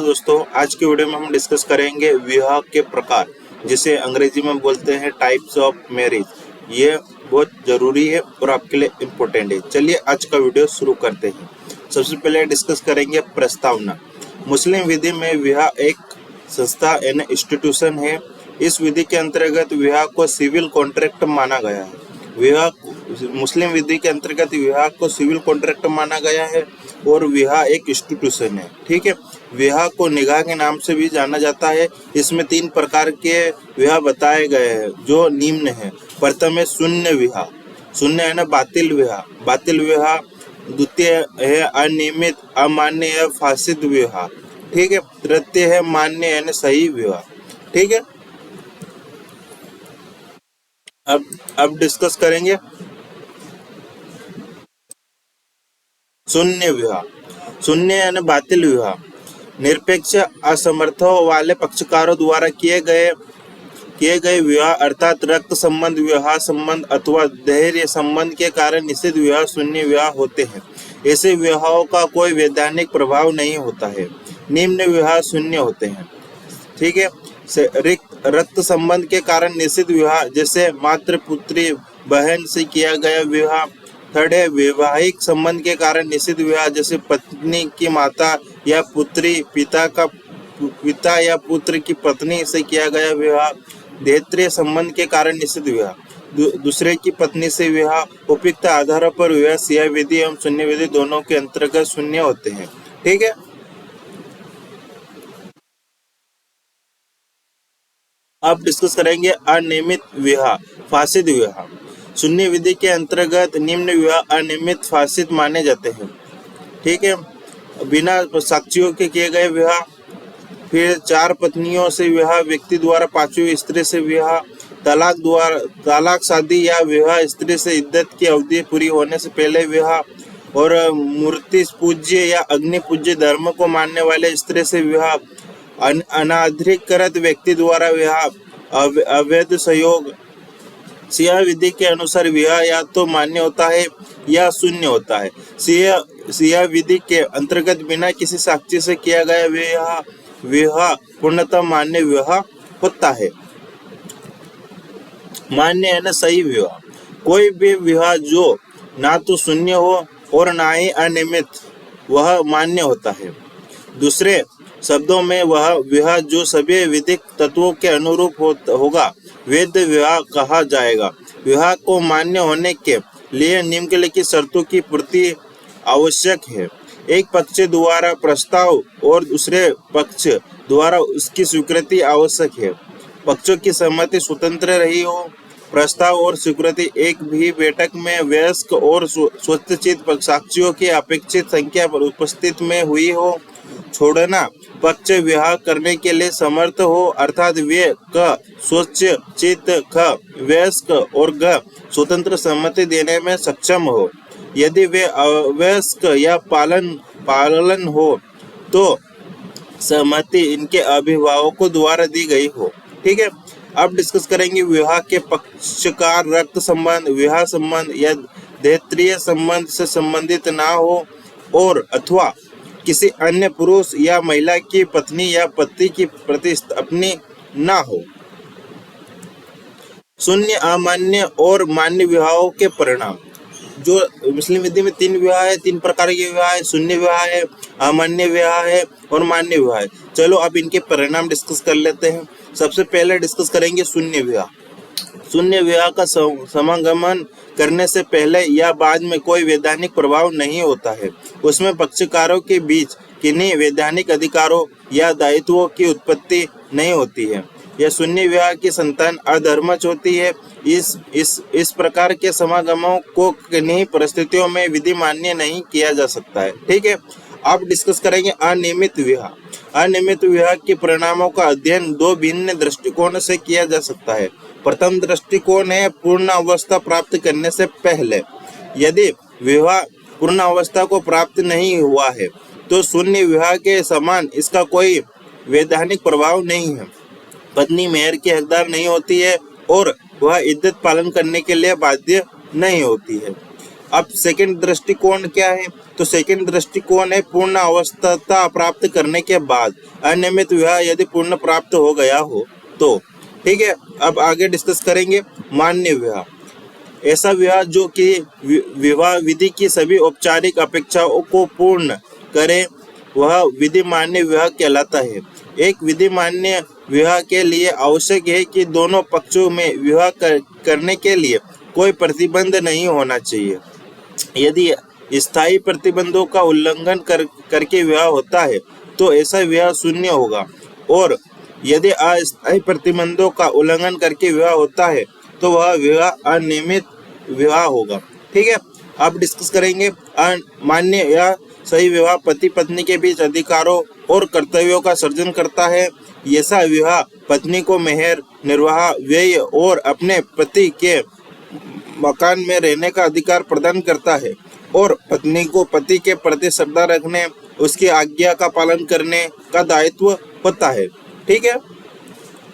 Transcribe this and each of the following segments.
दोस्तों, आज की वीडियो में हम डिस्कस करेंगे विवाह के प्रकार, जिसे अंग्रेजी में बोलते हैं टाइप्स ऑफ मैरिज। ये बहुत जरूरी है और आपके लिए इम्पोर्टेंट है। चलिए आज का वीडियो शुरू करते हैं। सबसे पहले डिस्कस करेंगे प्रस्तावना। मुस्लिम विधि में विवाह एक संस्था यानी इंस्टीट्यूशन है। इस विधि के अंतर्गत विवाह को सिविल कॉन्ट्रैक्ट माना गया है। मुस्लिम विधि के अंतर्गत विवाह को सिविल कॉन्ट्रैक्ट माना गया है और विवाह एक इंस्टीट्यूशन है। ठीक है, विवाह को निकाह के नाम से भी जाना जाता है। इसमें 3 प्रकार के विवाह बताए गए हैं जो निम्न है। प्रथम है शून्य विवाह, शून्य है ना बातिल विवाह। द्वितीय है अनियमित, अमान्य या फासिद विवाह। ठीक है, तृतीय है मान्य यानी सही विवाह। ठीक है, अब डिस्कस करेंगे शून्य विवाह। शून्य यानी बातिल विवाह निरपेक्ष असमर्थों वाले पक्षकारों द्वारा किए गए विवाह अर्थात रक्त संबंध, विवाह संबंध अथवा धैर्य संबंध के कारण निषिद्ध विवाह शून्य विवाह होते हैं। ऐसे विवाहों का कोई वैधानिक प्रभाव नहीं होता है। निम्न विवाह शून्य होते हैं। ठीक है, रक्त संबंध के कारण निषिद्ध विवाह जैसे मातृ पुत्री बहन से किया गया विवाह। थर्ड है वैवाहिक संबंध के कारण निषिद्ध विवाह जैसे पत्नी की माता या पुत्री पिता या पुत्र की पत्नी से किया गया विवाह। देहत्रीय संबंध के कारण निषिद्ध विवाह दूसरे की पत्नी से विवाह। उपयुक्त आधारों पर विवाह सिया विधि एवं शून्य विधि दोनों के अंतर्गत शून्य होते हैं। ठीक है, अब डिस्कस करेंगे अनियमित विवाह, फासिद विवाह। शून्य विधि के अंतर्गत निम्न विवाह अनियमित फासिद माने जाते हैं। ठीक है, बिना साक्षियों के किए गए विवाह। फिर 4 पत्नियों से विवाह, व्यक्ति द्वारा 5वीं स्त्री से विवाह, तलाक शादी या विवाह स्त्री से इद्दत की अवधि पूरी होने से पहले विवाह, और मूर्ति पूज्य या अग्नि पूज्य धर्म को मानने वाले स्त्री से विवाह, अनाधिकृत व्यक्ति द्वारा विवाह, अवैध सहयोग। सिया विधि के अनुसार विवाह या तो मान्य होता है या शून्य होता है। सिया विधि के अंतर्गत बिना किसी साक्षी से किया गया विवाह पूर्णतः मान्य विवाह होता है। मान्य है ना सही विवाह, कोई भी विवाह जो ना तो शून्य हो और ना ही अनियमित, वह मान्य होता है। दूसरे शब्दों में वह विवाह जो सभी विधिक तत्वों के अनुरूप होगा वैध विवाह कहा जाएगा। विवाह को मान्य होने के लिए निम्नलिखित शर्तों की पूर्ति आवश्यक है। एक पक्ष द्वारा प्रस्ताव और दूसरे पक्ष द्वारा उसकी स्वीकृति आवश्यक है। पक्षों की सहमति स्वतंत्र रही हो। प्रस्ताव और स्वीकृति एक भी बैठक में वयस्क और स्वच्छचित साक्षियों की अपेक्षित संख्या पर उपस्थित में हुई हो। छोड़ना पक्ष विवाह करने के लिए समर्थ हो अर्थात वे क स्वच्छ चित ख वयस्क और ग स्वतंत्र सहमति देने में सक्षम हो। यदि वे अवयस्क या पालन हो तो सहमति इनके अभिभावकों द्वारा दी गई हो। ठीक है, अब डिस्कस करेंगे विवाह के पक्षकार रक्त संबंध, विवाह संबंध या देहत्रीय संबंध से संबंधित ना हो और अथवा किसी अन्य पुरुष या महिला की पत्नी या पति की प्रतिस्थापनी ना हो। शून्य, अमान्य और मान्य विवाहों के परिणाम। जो मुस्लिम विधि में 3 विवाह है, 3 प्रकार के विवाह है। शून्य विवाह है, अमान्य विवाह है और मान्य विवाह है। चलो अब इनके परिणाम डिस्कस कर लेते हैं। सबसे पहले डिस्कस करेंगे शून्य विवाह। शून्य विवाह का समागमन करने से पहले या बाद में कोई वैधानिक प्रभाव नहीं होता है। उसमें पक्षकारों के बीच किन्हीं वैधानिक अधिकारों या दायित्वों की उत्पत्ति नहीं होती है। यह शून्य विवाह की संतान अधर्मज होती है। इस प्रकार के समागमों को किन्हीं परिस्थितियों में विधि मान्य नहीं किया जा सकता है। ठीक है, अब डिस्कस करेंगे अनियमित विवाह। अनियमित विवाह के परिणामों का अध्ययन 2 भिन्न दृष्टिकोण से किया जा सकता है। प्रथम दृष्टिकोण है पूर्ण अवस्था प्राप्त करने से पहले। यदि विवाह पूर्ण अवस्था को प्राप्त नहीं हुआ है तो शून्य विवाह के समान इसका कोई वैधानिक प्रभाव नहीं है। पत्नी मेहर की हकदार नहीं होती है और वह इद्दत पालन करने के लिए बाध्य नहीं होती है। अब सेकंड दृष्टिकोण क्या है? तो सेकंड दृष्टिकोण है पूर्ण अवस्था प्राप्त करने के बाद अनियमित विवाह यदि पूर्ण प्राप्त हो गया हो तो। ठीक है, अब आगे डिस्कस करेंगे मान्य विवाह। ऐसा विवाह जो कि विवाह विधि की सभी औपचारिक अपेक्षाओं को पूर्ण करे, वह विधि मान्य विवाह कहलाता है। एक विधि मान्य विवाह के लिए आवश्यक है कि दोनों पक्षों में विवाह करने के लिए कोई प्रतिबंध नहीं होना चाहिए। यदि स्थायी प्रतिबंधों का उल्लंघन करके विवाह होता है तो ऐसा विवाह शून्य होगा, और यदि अस्थायी प्रतिबंधों का उल्लंघन करके विवाह होता है तो वह विवाह अनियमित विवाह होगा। ठीक है, अब डिस्कस करेंगे मान्य या सही विवाह पति पत्नी के बीच अधिकारों और कर्तव्यों का सर्जन करता है। ऐसा विवाह पत्नी को मेहर, निर्वाह, व्यय और अपने पति के मकान में रहने का अधिकार प्रदान करता है, और पत्नी को पति के प्रति श्रद्धा रखने, उसकी आज्ञा का पालन करने का दायित्व होता है। ठीक है,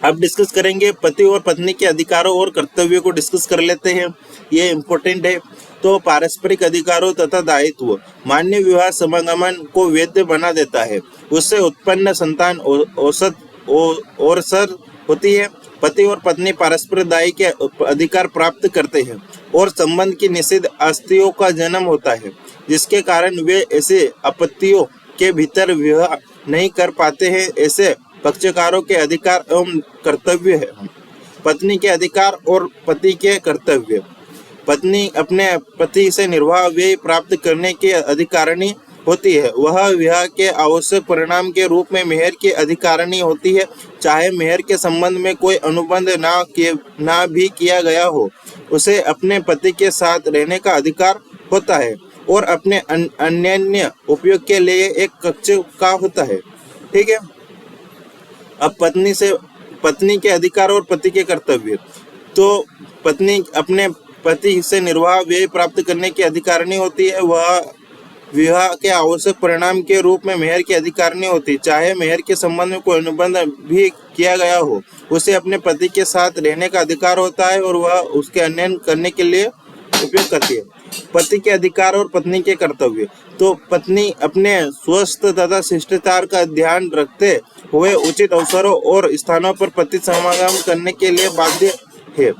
अब डिस्कस करेंगे पति और पत्नी के अधिकारों और कर्तव्यों को डिस्कस कर लेते हैं, ये इम्पोर्टेंट है। तो पारस्परिक अधिकारों तथा दायित्व। मान्य विवाह समागमन को वैध बना देता है, उससे उत्पन्न संतान औसत और सर होती है। पति और पत्नी परस्पर दायी के अधिकार प्राप्त करते हैं और संबंध की निषिद्ध अस्थियों का जन्म होता है, जिसके कारण वे ऐसे आपत्तियों के भीतर विवाह नहीं कर पाते हैं। ऐसे पक्षकारों के अधिकार एवं कर्तव्य है। पत्नी के अधिकार और पति के कर्तव्य। पत्नी अपने पति से निर्वाह व्यय प्राप्त करने के अधिकारिणी होती है। वह विवाह के आवश्यक परिणाम के रूप में मेहर की अधिकारिणी होती है। चाहे मेहर के संबंध में कोई अनुबंध ना भी किया गया हो, उसे अपने पति के साथ रहने का अधिकार होता है और अपने अन्य उपयोग के लिए एक कक्ष का होता है। ठीक है, अब पत्नी के अधिकार और पति के कर्तव्य। तो पत्नी अपने पति से निर्वाह व्यय प्राप्त करने की अधिकारिणी होती है। वह विवाह के आवश्यक परिणाम के रूप में मेहर की अधिकारिणी होती है। चाहे मेहर के संबंध में कोई अनुबंध भी किया गया हो, उसे अपने पति के साथ रहने का अधिकार होता है और वह उसके अन्य करने के लिए उपयोग करती है। पति के अधिकार और पत्नी के कर्तव्य। तो पत्नी अपने स्वस्थ तथा शिष्टाचार का ध्यान रखते हुए उचित अवसरों और स्थानों पर पति समागम करने के लिए बाध्य है।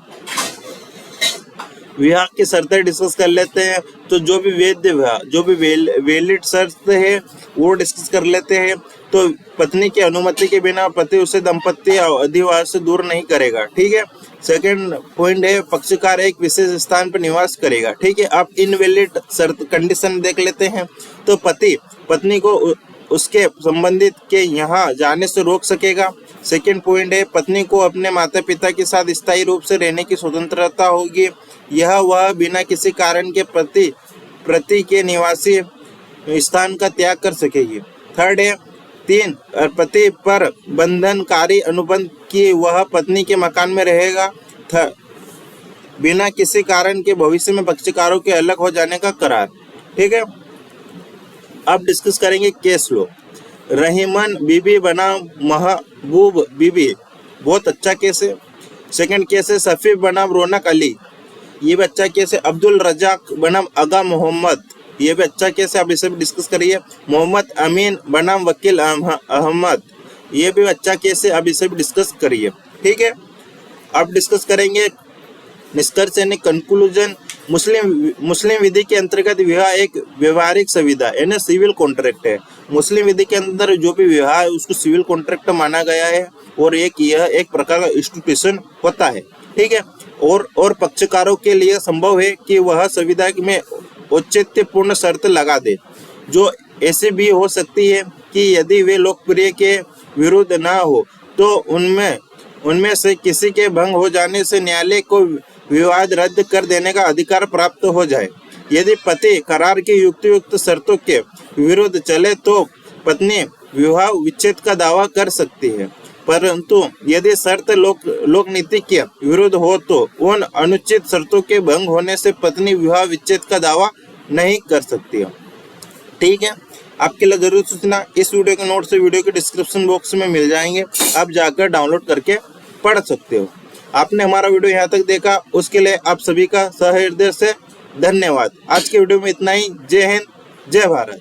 विवाह की शर्तें डिस्कस कर लेते हैं। तो जो भी वैध विवाह, जो भी वैलिड शर्त है वो डिस्कस कर लेते हैं। तो पत्नी की अनुमति के बिना पति उसे दाम्पत्य अधिवास से दूर नहीं करेगा। ठीक है, सेकंड पॉइंट है पक्षकार एक विशेष स्थान पर निवास करेगा। ठीक है, आप इनवैलिड शर्त कंडीशन देख लेते हैं। तो पति पत्नी को उसके संबंधित के यहाँ जाने से रोक सकेगा। सेकंड पॉइंट है पत्नी को अपने माता पिता के साथ स्थायी रूप से रहने की स्वतंत्रता होगी। यह वह बिना किसी कारण के प्रति के निवासी स्थान का त्याग कर सकेगी। थर्ड है 3 पति पर बंधनकारी अनुबंध की वह पत्नी के मकान में रहेगा बिना किसी कारण के भविष्य में पक्षकारों के अलग हो जाने का करार। ठीक है, अब डिस्कस करेंगे केस लो। रहीमन बीबी बनाम महबूब बीबी, बहुत अच्छा केस है। सेकंड केस है सफ़ी बनाम रौनक अली, ये भी अच्छा केस है। अब्दुल रजाक बनाम आगा मोहम्मद, ये भी अच्छा केस है, आप इसे भी डिस्कस करिए। मोहम्मद अमीन बनाम वकील अहमद, ये भी अच्छा केस है, आप इसे भी डिस्कस करिए। ठीक है, अब डिस्कस करेंगे निष्कर्ष यानी कंक्लूजन। मुस्लिम विधि के अंतर्गत विवाह एक व्यवहारिक संविदा यानी सिविल कॉन्ट्रैक्ट है। मुस्लिम विधि के अंदर जो भी विवाह है उसको सिविल कॉन्ट्रैक्ट माना गया है और यह एक प्रकार का इंस्टीट्यूशन होता है। ठीक है, और पक्षकारों के लिए संभव है कि वह संविदा में औचित्यपूर्ण शर्त लगा दे, जो ऐसी भी हो सकती है कि यदि वे लोकप्रिय के विरुद्ध ना हो तो उनमें से किसी के भंग हो जाने से न्यायालय को विवाद रद्द कर देने का अधिकार प्राप्त हो जाए। यदि पति करार की युक्त शर्तों के विरुद्ध चले तो पत्नी विवाह विच्छेद का दावा कर सकती है, परंतु यदि शर्त लोकनीति के विरुद्ध हो तो उन अनुचित शर्तों के भंग होने से पत्नी विवाह विच्छेद का दावा नहीं कर सकती है। ठीक है, आपके लिए जरूर सूचना, इस वीडियो के नोट्स वीडियो के डिस्क्रिप्शन बॉक्स में मिल जाएंगे, आप जाकर डाउनलोड करके पढ़ सकते हो। आपने हमारा वीडियो यहाँ तक देखा उसके लिए आप सभी का सहृदय से धन्यवाद। आज के वीडियो में इतना ही। जय हिंद, जय भारत।